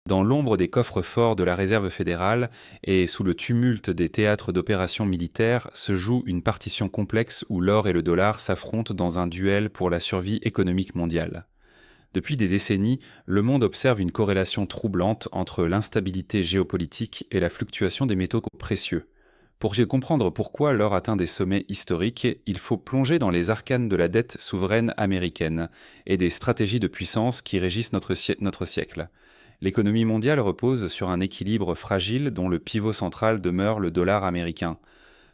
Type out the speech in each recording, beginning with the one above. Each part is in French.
Dans l'ombre des coffres-forts de la réserve fédérale et sous le tumulte des théâtres d'opérations militaires se joue une partition complexe où l'or et le dollar s'affrontent dans un duel pour la survie économique mondiale. Depuis des décennies, le monde observe une corrélation troublante entre l'instabilité géopolitique et la fluctuation des métaux précieux. Pour comprendre pourquoi l'or atteint des sommets historiques, il faut plonger dans les arcanes de la dette souveraine américaine et des stratégies de puissance qui régissent notre siècle. L'économie mondiale repose sur un équilibre fragile dont le pivot central demeure le dollar américain.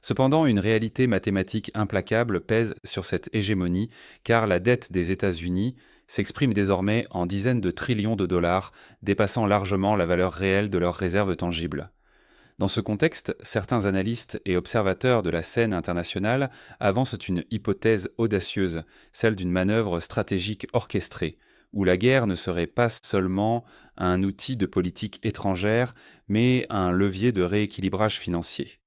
Cependant, une réalité mathématique implacable pèse sur cette hégémonie, car la dette des États-Unis s'exprime désormais en dizaines de trillions de dollars, dépassant largement la valeur réelle de leurs réserves tangibles. Dans ce contexte, certains analystes et observateurs de la scène internationale avancent une hypothèse audacieuse, celle d'une manœuvre stratégique orchestrée, où la guerre ne serait pas seulement un outil de politique étrangère, mais un levier de rééquilibrage financier.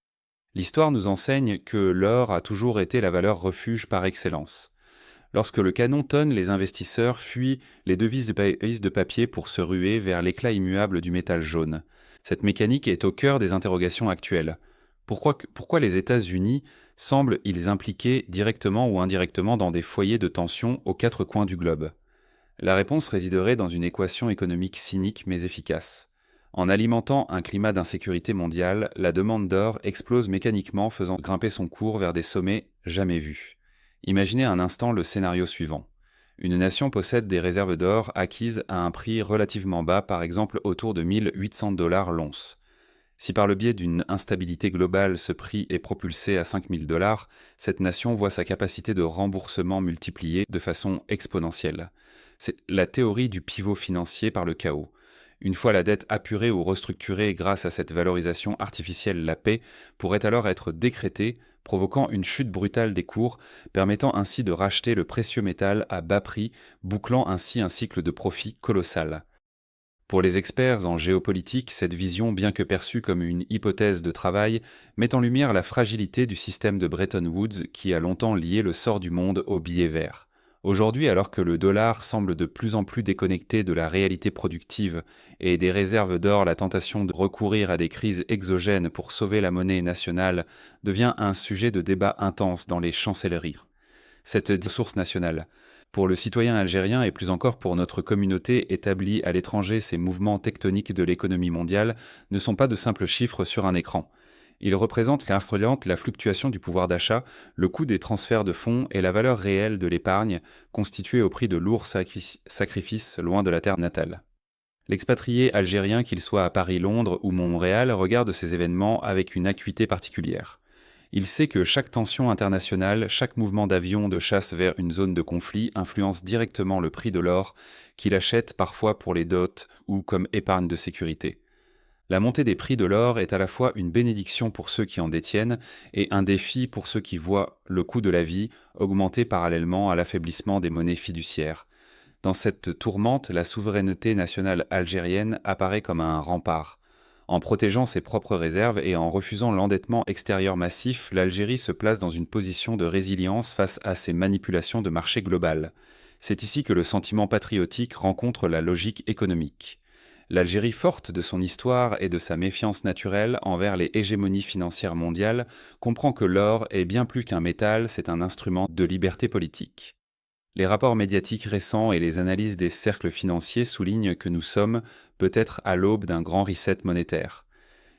L'histoire nous enseigne que l'or a toujours été la valeur refuge par excellence. Lorsque le canon tonne, les investisseurs fuient les devises de papier pour se ruer vers l'éclat immuable du métal jaune. Cette mécanique est au cœur des interrogations actuelles. Pourquoi les États-Unis semblent-ils impliqués directement ou indirectement dans des foyers de tension aux quatre coins du globe? La réponse résiderait dans une équation économique cynique mais efficace. En alimentant un climat d'insécurité mondiale, la demande d'or explose mécaniquement, faisant grimper son cours vers des sommets jamais vus. Imaginez un instant le scénario suivant. Une nation possède des réserves d'or acquises à un prix relativement bas, par exemple autour de 1 800 $ l'once. Si par le biais d'une instabilité globale ce prix est propulsé à 5 000 $, cette nation voit sa capacité de remboursement multipliée de façon exponentielle. C'est la théorie du pivot financier par le chaos. Une fois la dette apurée ou restructurée grâce à cette valorisation artificielle, la paix pourrait alors être décrétée, provoquant une chute brutale des cours, permettant ainsi de racheter le précieux métal à bas prix, bouclant ainsi un cycle de profit colossal. Pour les experts en géopolitique, cette vision, bien que perçue comme une hypothèse de travail, met en lumière la fragilité du système de Bretton Woods qui a longtemps lié le sort du monde au billet vert. Aujourd'hui, alors que le dollar semble de plus en plus déconnecté de la réalité productive et des réserves d'or, la tentation de recourir à des crises exogènes pour sauver la monnaie nationale devient un sujet de débat intense dans les chancelleries. Cette source nationale. Pour le citoyen algérien et plus encore pour notre communauté établie à l'étranger, ces mouvements tectoniques de l'économie mondiale ne sont pas de simples chiffres sur un écran. Ils représentent qu'influente la fluctuation du pouvoir d'achat, le coût des transferts de fonds et la valeur réelle de l'épargne, constituée au prix de lourds sacrifices loin de la terre natale. L'expatrié algérien, qu'il soit à Paris, Londres ou Montréal, regarde ces événements avec une acuité particulière. Il sait que chaque tension internationale, chaque mouvement d'avion de chasse vers une zone de conflit influence directement le prix de l'or qu'il achète parfois pour les dots ou comme épargne de sécurité. La montée des prix de l'or est à la fois une bénédiction pour ceux qui en détiennent et un défi pour ceux qui voient le coût de la vie augmenter parallèlement à l'affaiblissement des monnaies fiduciaires. Dans cette tourmente, la souveraineté nationale algérienne apparaît comme un rempart. En protégeant ses propres réserves et en refusant l'endettement extérieur massif, l'Algérie se place dans une position de résilience face à ces manipulations de marché global. C'est ici que le sentiment patriotique rencontre la logique économique. L'Algérie, forte de son histoire et de sa méfiance naturelle envers les hégémonies financières mondiales, comprend que l'or est bien plus qu'un métal, c'est un instrument de liberté politique. Les rapports médiatiques récents et les analyses des cercles financiers soulignent que nous sommes peut-être à l'aube d'un grand reset monétaire.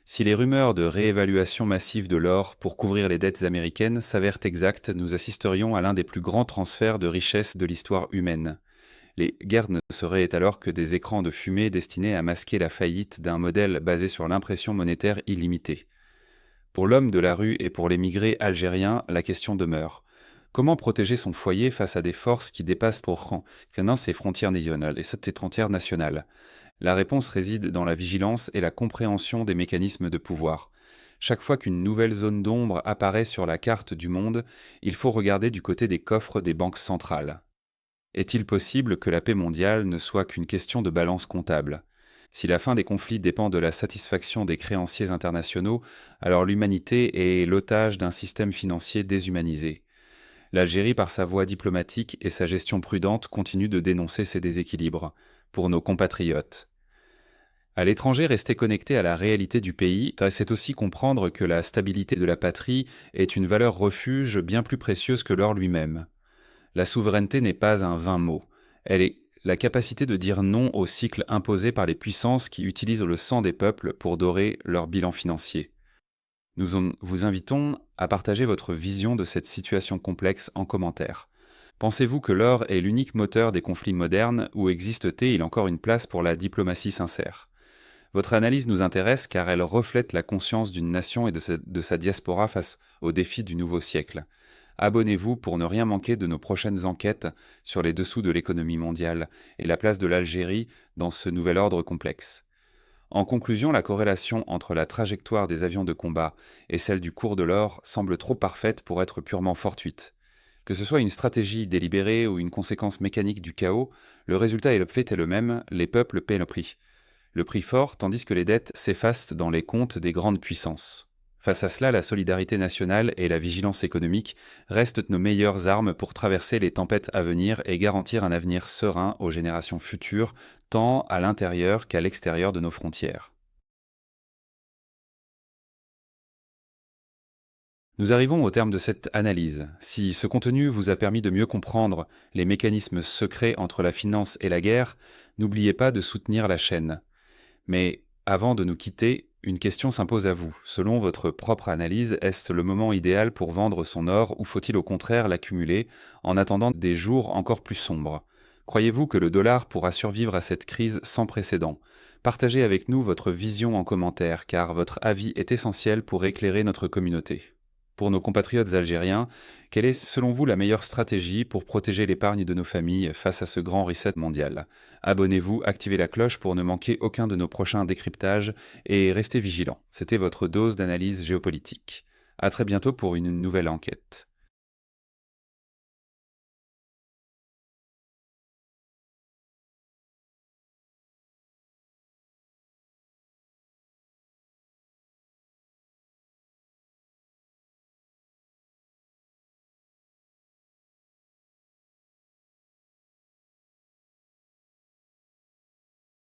Si les rumeurs de réévaluation massive de l'or pour couvrir les dettes américaines s'avèrent exactes, nous assisterions à l'un des plus grands transferts de richesses de l'histoire humaine. Les guerres ne seraient alors que des écrans de fumée destinés à masquer la faillite d'un modèle basé sur l'impression monétaire illimitée. Pour l'homme de la rue et pour l'émigré algérien, la question demeure. Comment protéger son foyer face à des forces qui dépassent pour ses frontières nationales et ses frontières nationales? La réponse réside dans la vigilance et la compréhension des mécanismes de pouvoir. Chaque fois qu'une nouvelle zone d'ombre apparaît sur la carte du monde, il faut regarder du côté des coffres des banques centrales. Est-il possible que la paix mondiale ne soit qu'une question de balance comptable? Si la fin des conflits dépend de la satisfaction des créanciers internationaux, alors l'humanité est l'otage d'un système financier déshumanisé. L'Algérie, par sa voie diplomatique et sa gestion prudente, continue de dénoncer ces déséquilibres pour nos compatriotes. À l'étranger, rester connecté à la réalité du pays, c'est aussi comprendre que la stabilité de la patrie est une valeur refuge bien plus précieuse que l'or lui-même. La souveraineté n'est pas un vain mot. Elle est la capacité de dire non au cycle imposé par les puissances qui utilisent le sang des peuples pour dorer leur bilan financier. Vous invitons à partager votre vision de cette situation complexe en commentaire. Pensez-vous que l'or est l'unique moteur des conflits modernes ou existe-t-il encore une place pour la diplomatie sincère? Votre analyse nous intéresse car elle reflète la conscience d'une nation et de sa diaspora face aux défis du nouveau siècle. Abonnez-vous pour ne rien manquer de nos prochaines enquêtes sur les dessous de l'économie mondiale et la place de l'Algérie dans ce nouvel ordre complexe. En conclusion, la corrélation entre la trajectoire des avions de combat et celle du cours de l'or semble trop parfaite pour être purement fortuite. Que ce soit une stratégie délibérée ou une conséquence mécanique du chaos, le résultat et le fait est le même, les peuples paient le prix. Le prix fort, tandis que les dettes s'effacent dans les comptes des grandes puissances. Face à cela, la solidarité nationale et la vigilance économique restent nos meilleures armes pour traverser les tempêtes à venir et garantir un avenir serein aux générations futures, tant à l'intérieur qu'à l'extérieur de nos frontières. Nous arrivons au terme de cette analyse. Si ce contenu vous a permis de mieux comprendre les mécanismes secrets entre la finance et la guerre, n'oubliez pas de soutenir la chaîne. Mais avant de nous quitter, une question s'impose à vous. Selon votre propre analyse, est-ce le moment idéal pour vendre son or ou faut-il au contraire l'accumuler en attendant des jours encore plus sombres? Croyez-vous que le dollar pourra survivre à cette crise sans précédent? Partagez avec nous votre vision en commentaire car votre avis est essentiel pour éclairer notre communauté. Pour nos compatriotes algériens, quelle est selon vous la meilleure stratégie pour protéger l'épargne de nos familles face à ce grand reset mondial? Abonnez-vous, activez la cloche pour ne manquer aucun de nos prochains décryptages et restez vigilants. C'était votre dose d'analyse géopolitique. À très bientôt pour une nouvelle enquête.